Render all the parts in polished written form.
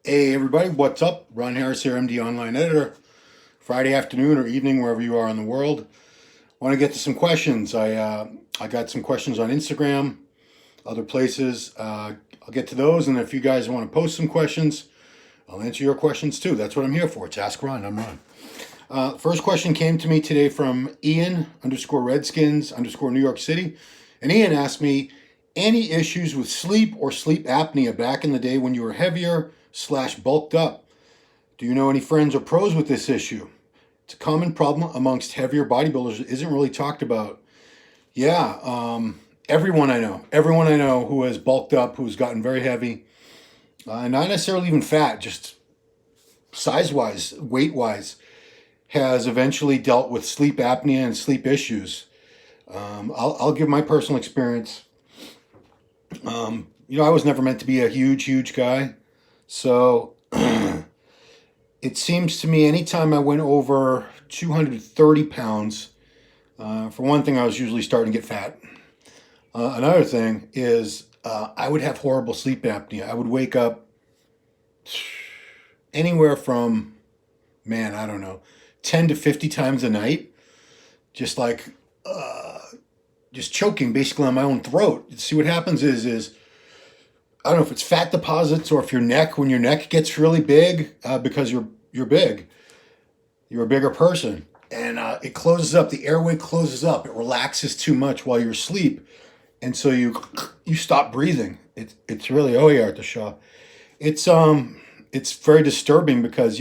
Hey everybody, what's up? Ron Harris here, MD Online Editor. Friday afternoon or evening, wherever you are in the world. Want to get to some questions. I got some questions on Instagram, other places. I'll get to those, and if you guys want to post some questions, I'll answer your questions too. That's what I'm here for. It's Ask Ron. I'm Ron. First question came to me today from Ian _Redskins _New York City, and Ian asked me any issues with sleep or sleep apnea back in the day when you were heavier / bulked up. Do you know any friends or pros with this issue? It's a common problem amongst heavier bodybuilders. It isn't really talked about. Yeah, everyone I know who has bulked up, who's gotten very heavy, not necessarily even fat, just size-wise, weight-wise, has eventually dealt with sleep apnea and sleep issues. I'll give my personal experience. I was never meant to be a huge guy. So it seems to me anytime I went over 230 pounds, for one thing, I was usually starting to get fat. Another thing is I would have horrible sleep apnea. I would wake up anywhere from, I don't know, 10 to 50 times a night, just like, just choking basically on my own throat. See, what happens is I don't know if it's fat deposits or if when your neck gets really big, because you're big, you're a bigger person, and it closes up. The airway closes up. It relaxes too much while you're asleep, and so you stop breathing. It's really Shaw. It's very disturbing because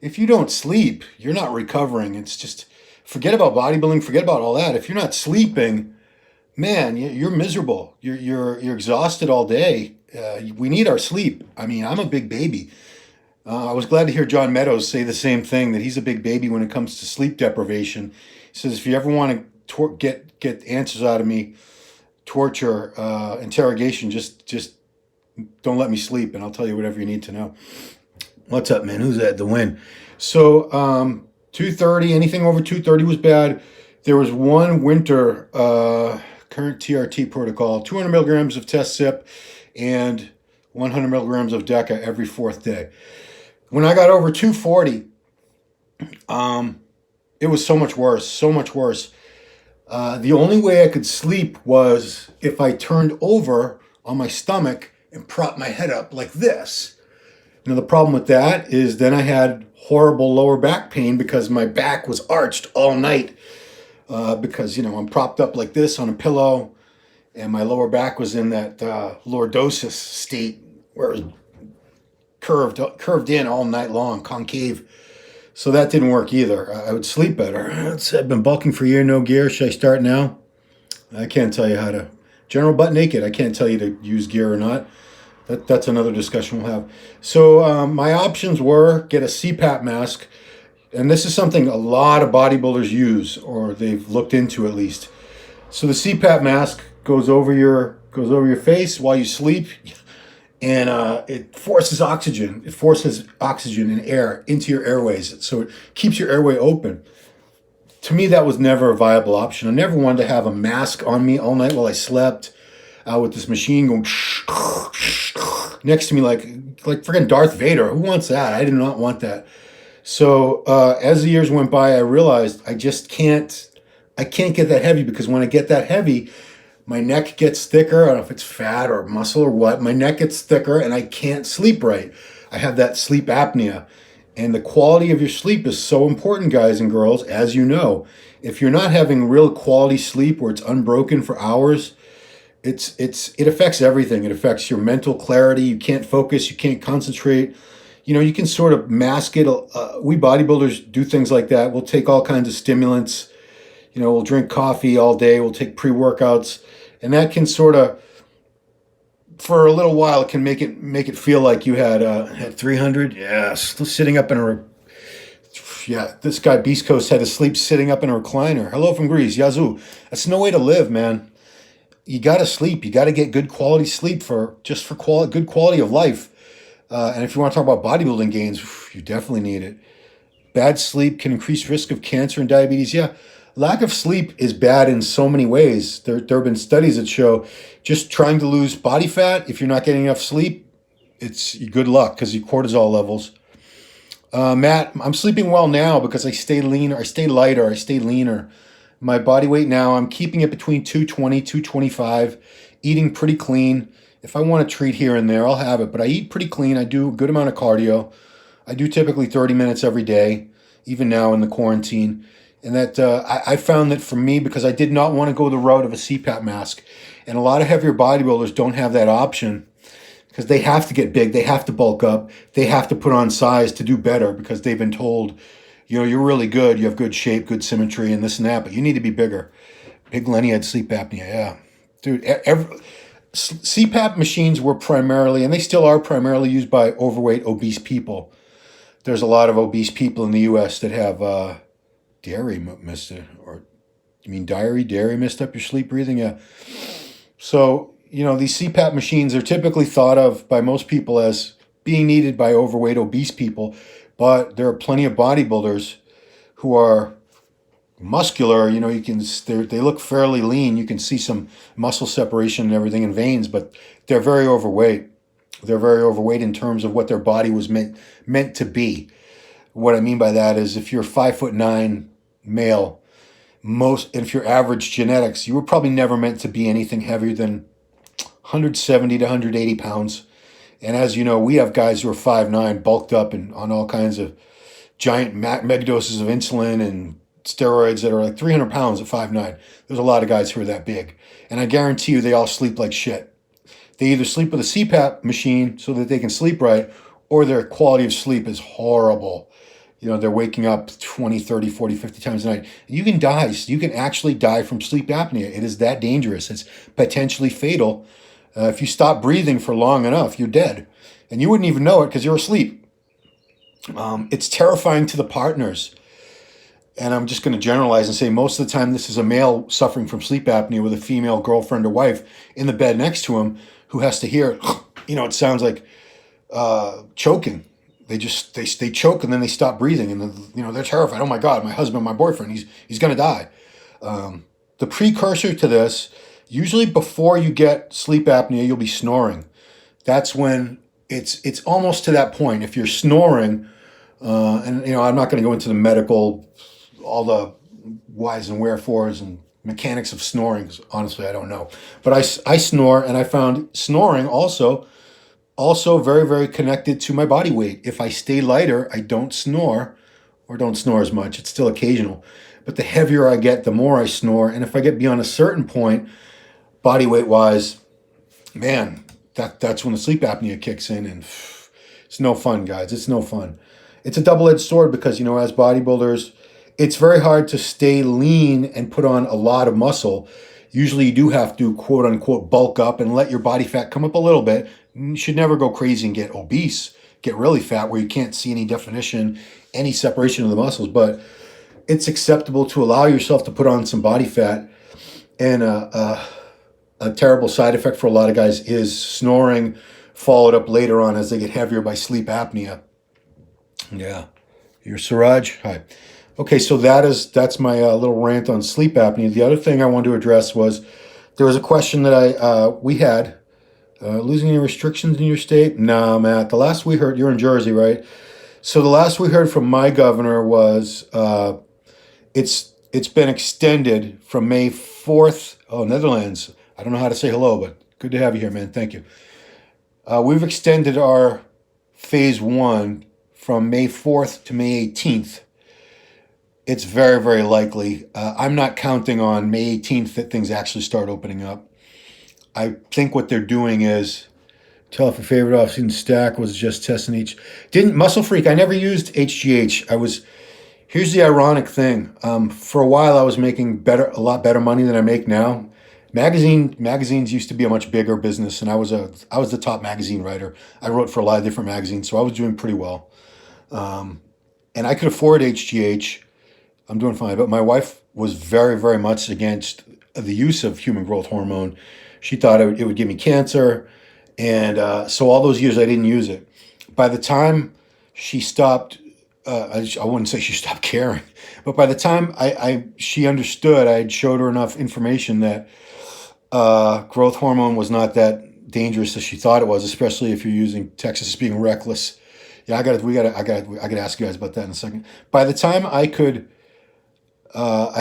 if you don't sleep, you're not recovering. It's just forget about bodybuilding, forget about all that. If you're not sleeping, man, you're miserable. You're exhausted all day. We need our sleep. I mean, I'm a big baby. I was glad to hear John Meadows say the same thing, that he's a big baby when it comes to sleep deprivation. He says, if you ever want to get answers out of me, torture, interrogation, just don't let me sleep, and I'll tell you whatever you need to know. What's up, man? Who's that? The win. So 230, anything over 230 was bad. There was one winter current TRT protocol, 200 milligrams of test sip and 100 milligrams of DECA every fourth day. When I got over 240, it was so much worse. The only way I could sleep was if I turned over on my stomach and propped my head up like this. Now, the problem with that is then I had horrible lower back pain because my back was arched all night, because, I'm propped up like this on a pillow, and my lower back was in that lordosis state where it was curved in all night long, concave. So that didn't work either. I would sleep better. I've been bulking for a year, no gear. Should I start now? I can't tell you how to. General butt naked. I can't tell you to use gear or not. That's another discussion we'll have. So my options were get a CPAP mask. And this is something a lot of bodybuilders use, or they've looked into at least. So the CPAP mask goes over your face while you sleep, and it forces oxygen. It forces oxygen and air into your airways, so it keeps your airway open. To me, that was never a viable option. I never wanted to have a mask on me all night while I slept, with this machine going next to me like freaking Darth Vader. Who wants that? I did not want that. So as the years went by, I realized I can't get that heavy, because when I get that heavy, my neck gets thicker. I don't know if it's fat or muscle or what. My neck gets thicker and I can't sleep right. I have that sleep apnea. And the quality of your sleep is so important, guys and girls, as you know. If you're not having real quality sleep where it's unbroken for hours, it affects everything. It affects your mental clarity. You can't focus. You can't concentrate. You can sort of mask it. We bodybuilders do things like that. We'll take all kinds of stimulants. We'll drink coffee all day. We'll take pre-workouts. And that can sort of, for a little while, it can make it feel like you had 300. Yes, sitting up in this guy Beast Coast had to sleep sitting up in a recliner. Hello from Greece, Yazoo. That's no way to live, man. You got to sleep. You got to get good quality sleep for good quality of life. And if you want to talk about bodybuilding gains, you definitely need it. Bad sleep can increase risk of cancer and diabetes. Yeah, lack of sleep is bad in so many ways. There have been studies that show just trying to lose body fat, if you're not getting enough sleep, it's good luck because your cortisol levels. Matt, I'm sleeping well now because I stay leaner, I stay lighter, I stay leaner. My body weight now, I'm keeping it between 220, 225, eating pretty clean. If I want a treat here and there, I'll have it, but I eat pretty clean. I do a good amount of cardio. I do typically 30 minutes every day, even now in the quarantine. And that I found that for me, because I did not want to go the route of a CPAP mask, and a lot of heavier bodybuilders don't have that option because they have to get big, they have to bulk up, they have to put on size to do better because they've been told, you're really good, you have good shape, good symmetry, and this and that, but you need to be bigger. Big Lenny had sleep apnea, yeah. Dude, CPAP machines were primarily, and they still are primarily used by overweight, obese people. There's a lot of obese people in the U.S. that have dairy messed up, or you mean dairy messed up your sleep breathing? Yeah. So, these CPAP machines are typically thought of by most people as being needed by overweight, obese people, but there are plenty of bodybuilders who are muscular. They look fairly lean. You can see some muscle separation and everything in veins, but they're very overweight. They're very overweight in terms of what their body was meant to be. What I mean by that is if you're 5'9" male, if you're average genetics, you were probably never meant to be anything heavier than 170 to 180 pounds. And as you know, we have guys who are 5'9", bulked up and on all kinds of giant mega doses of insulin and steroids that are like 300 pounds at 5'9". There's a lot of guys who are that big. And I guarantee you they all sleep like shit. They either sleep with a CPAP machine so that they can sleep right, or their quality of sleep is horrible. They're waking up 20, 30, 40, 50 times a night. You can die. You can actually die from sleep apnea. It is that dangerous. It's potentially fatal. If you stop breathing for long enough, you're dead. And you wouldn't even know it because you're asleep. It's terrifying to the partners. And I'm just going to generalize and say most of the time this is a male suffering from sleep apnea with a female girlfriend or wife in the bed next to him who has to hear, it sounds like choking. They choke and then they stop breathing and they're terrified. Oh my God, my husband, my boyfriend, he's going to die. The precursor to this, usually before you get sleep apnea, you'll be snoring. That's when it's almost to that point. If you're snoring, and I'm not going to go into the medical, all the whys and wherefores and mechanics of snoring, because honestly, I don't know. But I snore, and I found snoring also very, very connected to my body weight. If I stay lighter, I don't snore, or don't snore as much. It's still occasional. But the heavier I get, the more I snore. And if I get beyond a certain point, body weight wise, man, that's when the sleep apnea kicks in, and it's no fun, guys. It's no fun. It's a double-edged sword because, as bodybuilders, it's very hard to stay lean and put on a lot of muscle. Usually you do have to, quote unquote, bulk up and let your body fat come up a little bit. You should never go crazy and get obese, get really fat where you can't see any definition, any separation of the muscles. But it's acceptable to allow yourself to put on some body fat. And a terrible side effect for a lot of guys is snoring, followed up later on as they get heavier by sleep apnea. Yeah. You're Suraj? Hi. Okay, so that's my little rant on sleep apnea. The other thing I wanted to address was there was a question that we had. Losing any restrictions in your state? No, Matt. The last we heard, you're in Jersey, right? So the last we heard from my governor was it's been extended from May 4th. Oh, Netherlands. I don't know how to say hello, but good to have you here, man. Thank you. We've extended our phase 1 from May 4th to May 18th. It's very, very likely. I'm not counting on May 18th that things actually start opening up. I think what they're doing is, tell if your favorite off-season stack was just testing each. Muscle Freak, I never used HGH. Here's the ironic thing. For a while, I was making a lot better money than I make now. Magazines used to be a much bigger business, and I was the top magazine writer. I wrote for a lot of different magazines, so I was doing pretty well. And I could afford HGH. I'm doing fine, but my wife was very, very much against the use of human growth hormone. She thought it would give me cancer, and so all those years I didn't use it. By the time she stopped, I wouldn't say she stopped caring, but by the time she understood, I had showed her enough information that growth hormone was not that dangerous as she thought it was, especially if you're using Texas is being reckless. Yeah, I gotta ask you guys about that in a second. By the time I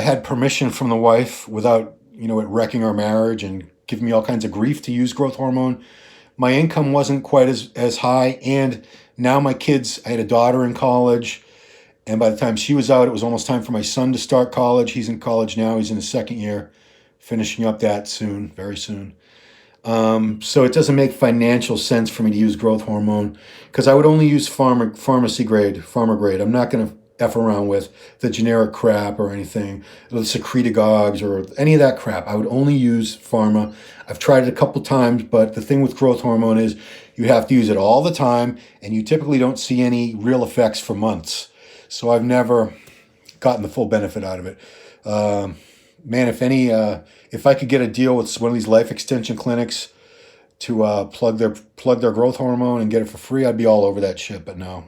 had permission from the wife without, it wrecking our marriage and giving me all kinds of grief to use growth hormone. My income wasn't quite as high, and now my kids, I had a daughter in college, and by the time she was out, it was almost time for my son to start college. He's in college now. He's in his second year, finishing up that soon, very soon. So it doesn't make financial sense for me to use growth hormone because I would only use farmer grade. I'm not going to F around with the generic crap or anything, the secretagogues or any of that crap. I would only use pharma. I've tried it a couple times, but the thing with growth hormone is you have to use it all the time, and you typically don't see any real effects for months. So I've never gotten the full benefit out of it. Man, if I could get a deal with one of these life extension clinics to plug their growth hormone and get it for free, I'd be all over that shit. But no,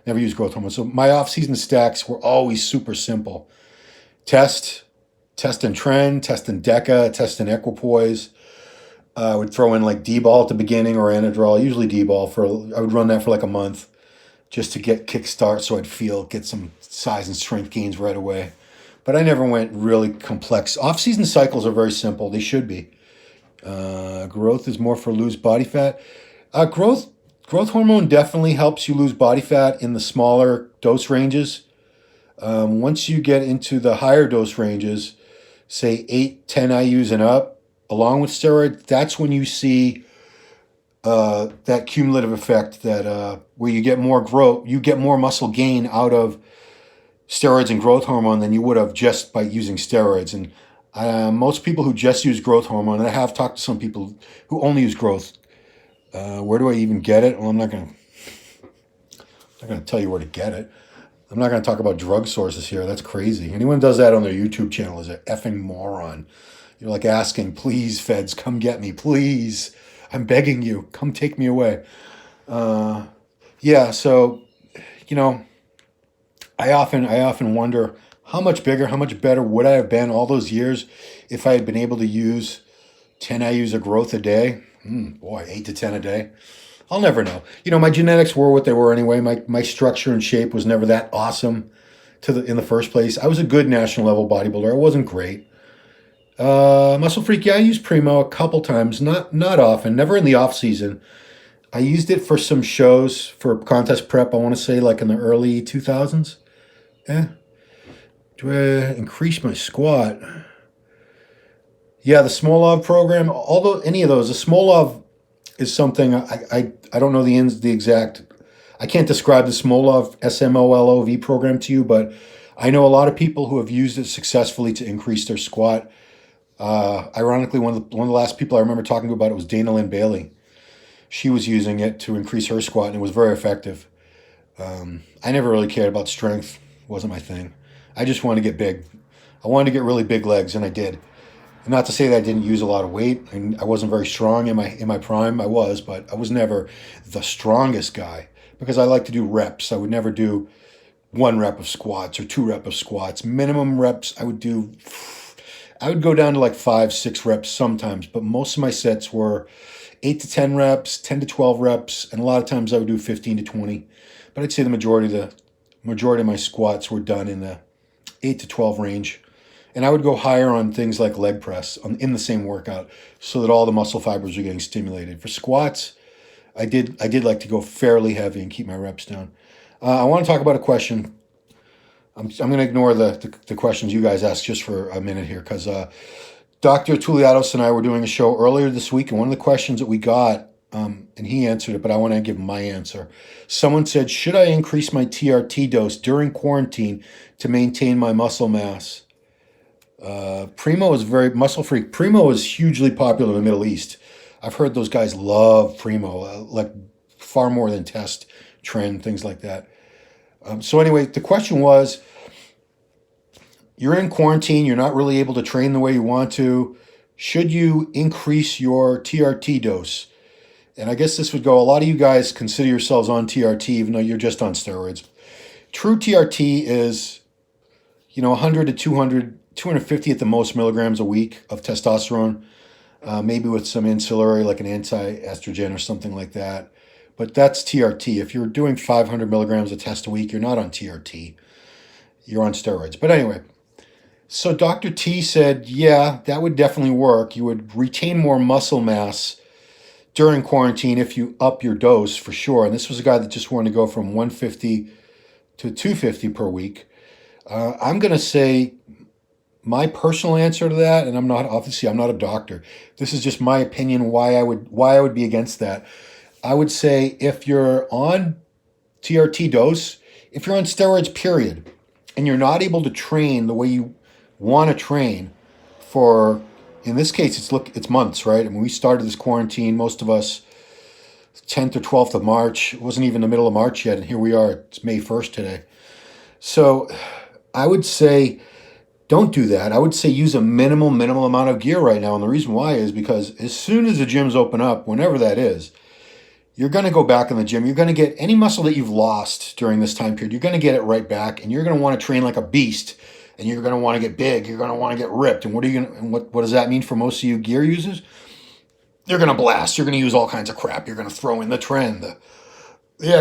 never use growth hormone. So my off-season stacks were always super simple. Test and trend, test and deca, test and equipoise. I would throw in like D-ball at the beginning or anadrol, usually D-ball. I would run that for like a month just to get kickstart so I'd get some size and strength gains right away. But I never went really complex. Off-season cycles are very simple. They should be. Growth is more for lose body fat. Growth hormone definitely helps you lose body fat in the smaller dose ranges. Once you get into the higher dose ranges, say 8, 10 IUs and up, along with steroid, that's when you see that cumulative effect that where you get more growth, you get more muscle gain out of steroids and growth hormone than you would have just by using steroids. And most people who just use growth hormone, and I have talked to some people who only use growth. Where do I even get it? Well, I'm not going to tell you where to get it. I'm not going to talk about drug sources here. That's crazy. Anyone who does that on their YouTube channel is an effing moron. You're like asking, please, feds, come get me. Please. I'm begging you. Come take me away. Yeah, so, I often wonder how much bigger, how much better would I have been all those years if I had been able to use 10 IUs of growth a day? 8 to 10 a day. I'll never know. My genetics were what they were anyway. My structure and shape was never that awesome in the first place. I was a good national level bodybuilder. I wasn't great. Muscle Freak, yeah, I used Primo a couple times, not often, never in the off season. I used it for some shows for contest prep, I want to say like in the early 2000s. Do I increase my squat? Yeah, the Smolov program, although any of those, the Smolov is something I don't know the exact, I can't describe the Smolov SMOLOV program to you, but I know a lot of people who have used it successfully to increase their squat. Ironically, one of the last people I remember talking to about it was Dana Lynn Bailey. She was using it to increase her squat, and it was very effective. I never really cared about strength. It wasn't my thing. I just wanted to get big. I wanted to get really big legs, and I did. And not to say that I didn't use a lot of weight, and I wasn't very strong in my prime. I was, but I was never the strongest guy because I like to do reps. I would never do 1 rep of squats or 2 rep of squats. Minimum reps I would go down to like 5, 6 reps sometimes, but most of my sets were 8 to 10 reps, 10 to 12 reps, and a lot of times I would do 15 to 20. But I'd say the majority of my squats were done in the 8 to 12 range. And I would go higher on things like leg press in the same workout so that all the muscle fibers are getting stimulated. For squats, I did like to go fairly heavy and keep my reps down. I want to talk about a question. I'm going to ignore the questions you guys asked just for a minute here because Dr. Tuliados and I were doing a show earlier this week, and one of the questions that we got, and he answered it, but I want to give my answer. Someone said, should I increase my TRT dose during quarantine to maintain my muscle mass? Primo is very muscle freak. Primo is hugely popular in the Middle East. I've heard those guys love Primo, like far more than Test, Trend, things like that. So anyway, the question was, you're in quarantine, you're not really able to train the way you want to. Should you increase your TRT dose? And I guess this would go, a lot of you guys consider yourselves on TRT even though you're just on steroids. True TRT is, 100 to 200, 250 at the most milligrams a week of testosterone. maybe with some ancillary like an anti-estrogen or something like that. But that's TRT. If you're doing 500 milligrams of test a week, you're not on TRT. You're on steroids. But anyway, so Dr. T said, yeah, that would definitely work. You would retain more muscle mass during quarantine if you up your dose for sure. And this was a guy that just wanted to go from 150 to 250 per week. I'm going to say my personal answer to that, and I'm not a doctor. This is just my opinion why I would be against that. I would say if you're on TRT dose, if you're on steroids, period, and you're not able to train the way you want to train for, in this case, it's months, right? I mean, we started this quarantine, most of us, 10th or 12th of March. It wasn't even the middle of March yet, and here we are. It's May 1st today. So I would say don't do that. I would say use a minimal amount of gear right now. And the reason why is because as soon as the gyms open up, whenever that is, you're going to go back in the gym. You're going to get any muscle that you've lost during this time period. You're going to get it right back, and you're going to want to train like a beast, and you're going to want to get big. You're going to want to get ripped. And what does that mean for most of you gear users? You're going to blast. You're going to use all kinds of crap. You're going to throw in the trend, the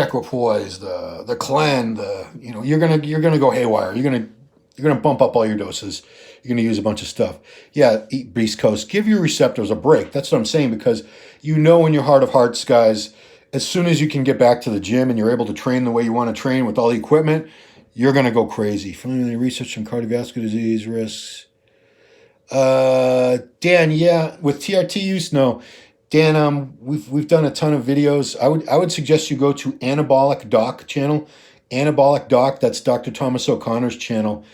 equipoise, the clen, you're going to go haywire. You're going to bump up all your doses. You're going to use a bunch of stuff. Yeah, eat Beast Coast. Give your receptors a break. That's what I'm saying, because in your heart of hearts, guys, as soon as you can get back to the gym and you're able to train the way you want to train with all the equipment, you're going to go crazy. Finally, research on cardiovascular disease risks. Dan, yeah, with TRT use, no. Dan, we've done a ton of videos. I would suggest you go to Anabolic Doc channel. Anabolic Doc, that's Dr. Thomas O'Connor's channel.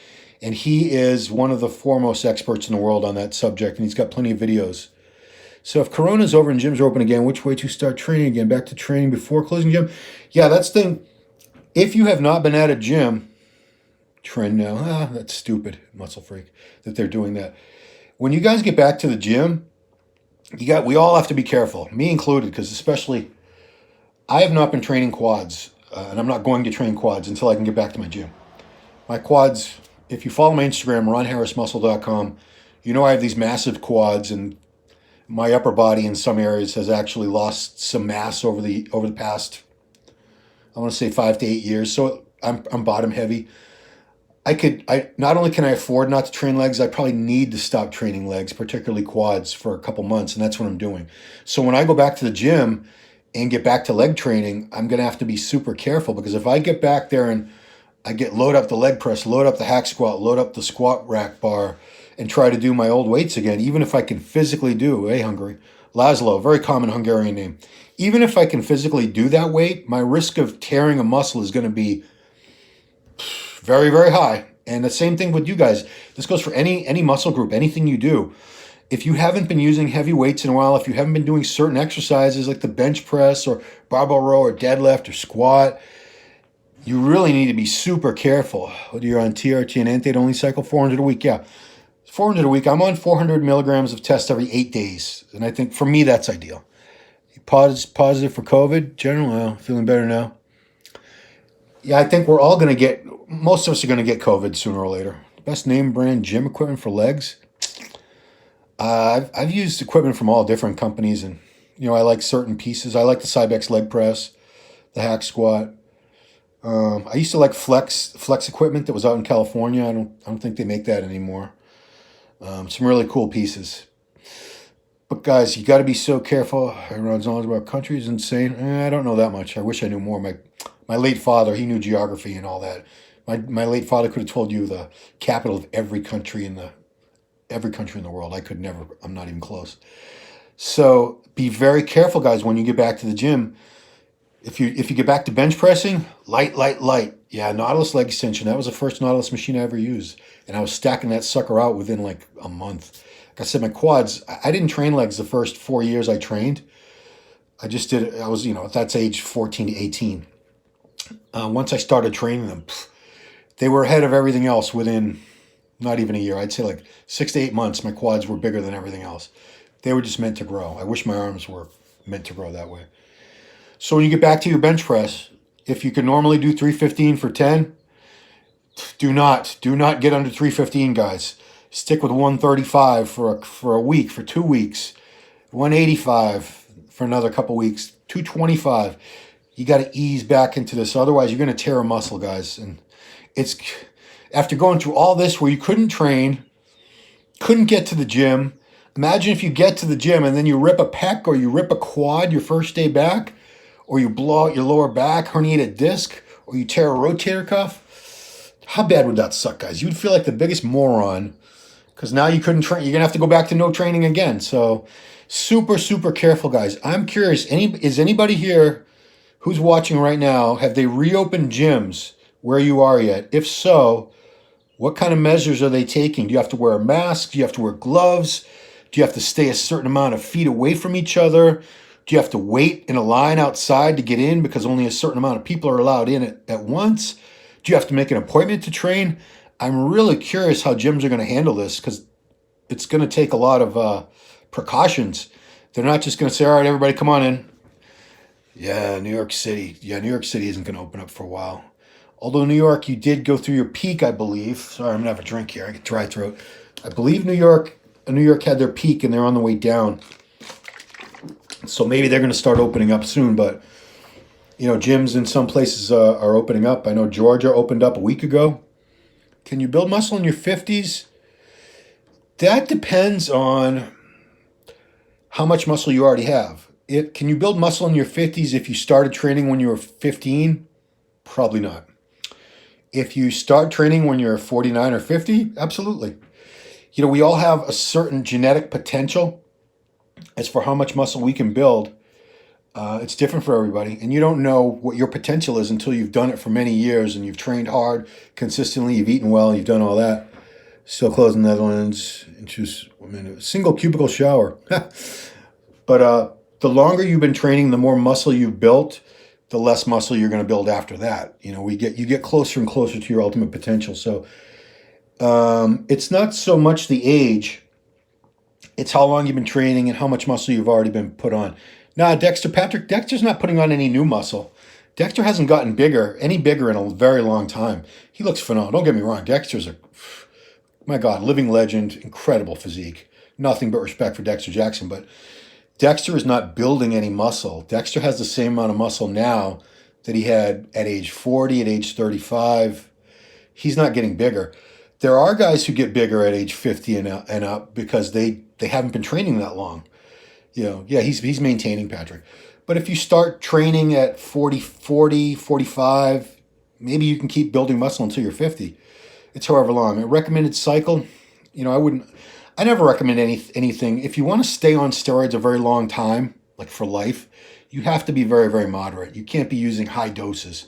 And he is one of the foremost experts in the world on that subject, and he's got plenty of videos. So if Corona's over and gyms are open again, which way to start training again? Back to training before closing gym? Yeah, that's the thing. If you have not been at a gym, trend now. That's stupid, muscle freak, that they're doing that. When you guys get back to the gym, we all have to be careful, me included, because especially I have not been training quads, and I'm not going to train quads until I can get back to my gym. My quads, if you follow my Instagram, ronharrismuscle.com, I have these massive quads, and my upper body in some areas has actually lost some mass over the past, I want to say 5 to 8 years. So I'm bottom heavy. Not only can I afford not to train legs, I probably need to stop training legs, particularly quads, for a couple months, and that's what I'm doing. So when I go back to the gym and get back to leg training, I'm going to have to be super careful, because if I get back there and I load up the leg press, load up the hack squat, load up the squat rack bar, and try to do my old weights again, even if I can physically do, Hungary, Laszlo, very common Hungarian name. Even if I can physically do that weight, my risk of tearing a muscle is going to be very, very high. And the same thing with you guys. This goes for any muscle group, anything you do. If you haven't been using heavy weights in a while, if you haven't been doing certain exercises like the bench press or barbell row or deadlift or squat, you really need to be super careful. Whether you're on TRT and NSAID only cycle 400 a week, yeah. 400 a week. I'm on 400 milligrams of test every 8 days. And I think for me, that's ideal. Positive for COVID, generally, feeling better now. Yeah, I think most of us are going to get COVID sooner or later. Best name brand gym equipment for legs. I've used equipment from all different companies, and I like certain pieces. I like the Cybex leg press, the hack squat. I used to like flex equipment that was out in California. I don't think they make that anymore. Some really cool pieces. But guys, you got to be so careful. Everyone's knowledge about country is insane. I don't know that much. I wish I knew more. My late father, he knew geography and all that. My late father could have told you the capital of every country in the world. I could never. I'm not even close. So be very careful, guys, when you get back to the gym. If you get back to bench pressing, light. Yeah, Nautilus leg extension. That was the first Nautilus machine I ever used. And I was stacking that sucker out within like a month. Like I said, my quads, I didn't train legs the first 4 years I trained. I just did it. I was, at that age, 14 to 18. Once I started training them, they were ahead of everything else within not even a year. I'd say like 6 to 8 months, my quads were bigger than everything else. They were just meant to grow. I wish my arms were meant to grow that way. So when you get back to your bench press, if you can normally do 315 for 10, do not get under 315, guys. Stick with 135 for a week, for 2 weeks. 185 for another couple weeks, 225. You got to ease back into this. Otherwise, you're going to tear a muscle, guys. And it's after going through all this where you couldn't train, couldn't get to the gym. Imagine if you get to the gym and then you rip a pec or you rip a quad your first day back, or you blow out your lower back, herniate a disc, or you tear a rotator cuff. How bad would that suck, guys? You'd feel like the biggest moron because now you couldn't train. You're going to have to go back to no training again. So super, super careful, guys. I'm curious, is anybody here who's watching right now, have they reopened gyms where you are yet? If so, what kind of measures are they taking? Do you have to wear a mask? Do you have to wear gloves? Do you have to stay a certain amount of feet away from each other? Do you have to wait in a line outside to get in because only a certain amount of people are allowed in at once? Do you have to make an appointment to train? I'm really curious how gyms are going to handle this because it's going to take a lot of precautions. They're not just going to say, all right, everybody come on in. Yeah, New York City. Yeah, New York City isn't going to open up for a while. Although New York, you did go through your peak, I believe. Sorry, I'm going to have a drink here. I get dry throat. I believe New York had their peak and they're on the way down. So maybe they're going to start opening up soon. But, gyms in some places are opening up. I know Georgia opened up a week ago. Can you build muscle in your 50s? That depends on how much muscle you already have. Can you build muscle in your 50s if you started training when you were 15? Probably not. If you start training when you're 49 or 50, absolutely. We all have a certain genetic potential as for how much muscle we can build. It's different for everybody. And you don't know what your potential is until you've done it for many years and you've trained hard, consistently, you've eaten well, you've done all that. Still closed in the Netherlands, single cubicle shower. But the longer you've been training, the more muscle you've built, the less muscle you're going to build after that. You get closer and closer to your ultimate potential. So it's not so much the age, it's how long you've been training and how much muscle you've already been put on. Now, Dexter's not putting on any new muscle. Dexter hasn't gotten any bigger in a very long time. He looks phenomenal. Don't get me wrong. Dexter's my God, living legend, incredible physique. Nothing but respect for Dexter Jackson. But Dexter is not building any muscle. Dexter has the same amount of muscle now that he had at age 40, at age 35. He's not getting bigger. There are guys who get bigger at age 50 and up because they haven't been training that long. He's maintaining, Patrick. But if you start training at 40, 45, maybe you can keep building muscle until you're 50. It's however long. A recommended cycle, I never recommend anything. If you want to stay on steroids a very long time, like for life, you have to be very, very moderate. You can't be using high doses,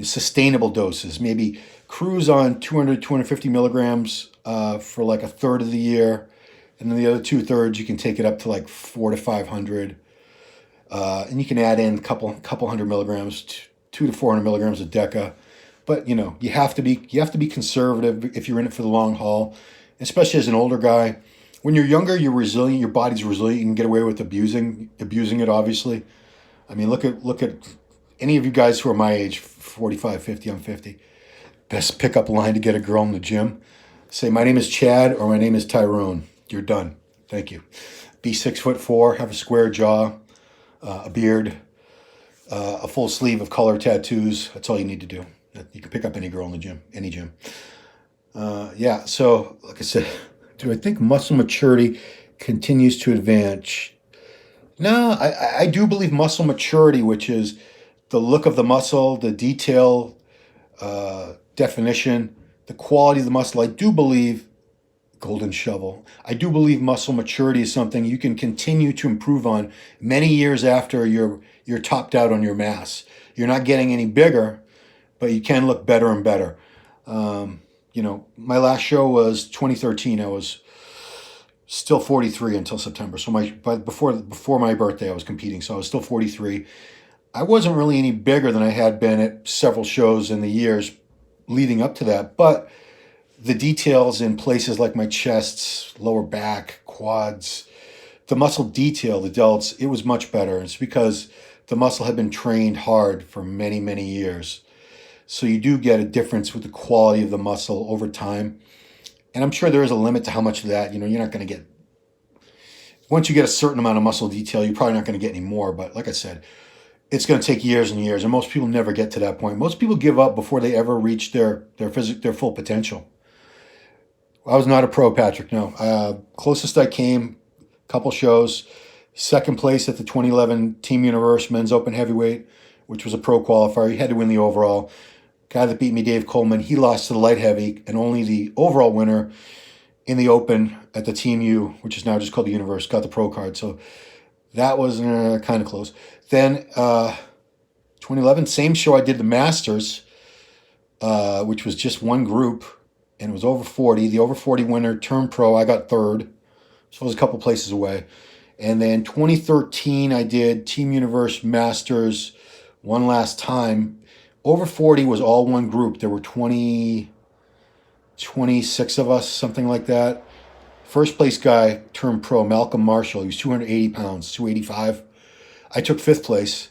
sustainable doses. Maybe cruise on 200, 250 milligrams for like a third of the year. And then the other 2/3, you can take it up to like 400 to 500. And you can add in a couple hundred milligrams, 200 to 400 milligrams of DECA. But, you have to be conservative if you're in it for the long haul, especially as an older guy. When you're younger, you're resilient. Your body's resilient. You can get away with abusing it, obviously. I mean, look at any of you guys who are my age, 45, 50, I'm 50. Best pickup line to get a girl in the gym. Say, my name is Chad or my name is Tyrone. You're done. Thank you. Be 6'4", have a square jaw, a beard, a full sleeve of color tattoos. That's all you need to do. You can pick up any girl in the gym, any gym. So like I said, do I think muscle maturity continues to advance? No, I do believe muscle maturity, which is the look of the muscle, the detail, definition, the quality of the muscle. I do believe golden shovel. I do believe muscle maturity is something you can continue to improve on many years after you're topped out on your mass. You're not getting any bigger, but you can look better and better. My last show was 2013. I was still 43 until September. So before my birthday, I was competing. So I was still 43. I wasn't really any bigger than I had been at several shows in the years leading up to that. But the details in places like my chests, lower back, quads, the muscle detail, the delts, it was much better. It's because the muscle had been trained hard for many, many years. So you do get a difference with the quality of the muscle over time. And I'm sure there is a limit to how much of that, you're not going to get once you get a certain amount of muscle detail, you're probably not going to get any more. But like I said, it's going to take years and years, and most people never get to that point. Most people give up before they ever reach their full potential. I was not a pro, Patrick. No, closest I came, couple shows. Second place at the 2011 Team Universe Men's Open Heavyweight, which was a pro qualifier. He had to win the overall. Guy that beat me, Dave Coleman, he lost to the light heavy, and only the overall winner in the Open at the Team U, which is now just called the Universe, got the pro card. So that was kind of close. Then 2011, same show, I did the Masters, which was just one group, and it was over 40. The over 40 winner turned pro. I got third, so I was a couple places away. And then 2013, I did Team Universe Masters one last time. Over 40 was all one group. There were 26 of us, something like that. First place guy turned pro, Malcolm Marshall. He was 280 pounds, 285. I took fifth place,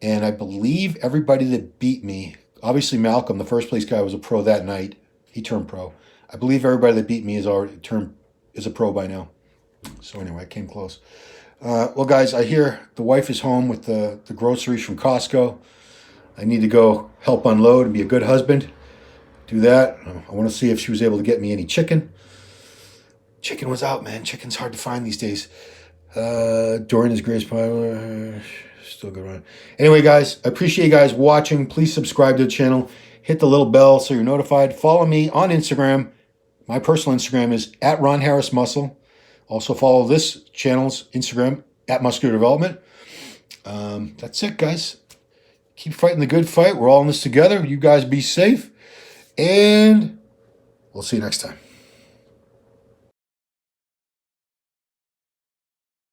and I believe everybody that beat me, obviously Malcolm, the first place guy, was a pro that night. He turned pro. I believe everybody that beat me is a pro by now. So anyway, I came close. Well, guys, I hear the wife is home with the groceries from Costco. I need to go help unload and be a good husband. Do that. I want to see if she was able to get me any chicken. Chicken was out, man. Chicken's hard to find these days. Dorian is Grace Pie. Still good run. Anyway, guys, I appreciate you guys watching. Please subscribe to the channel. Hit the little bell so you're notified. Follow me on Instagram. My personal Instagram is @RonHarrisMuscle. Also follow this channel's Instagram @Muscular Development. That's it, guys. Keep fighting the good fight. We're all in this together. You guys be safe. And we'll see you next time.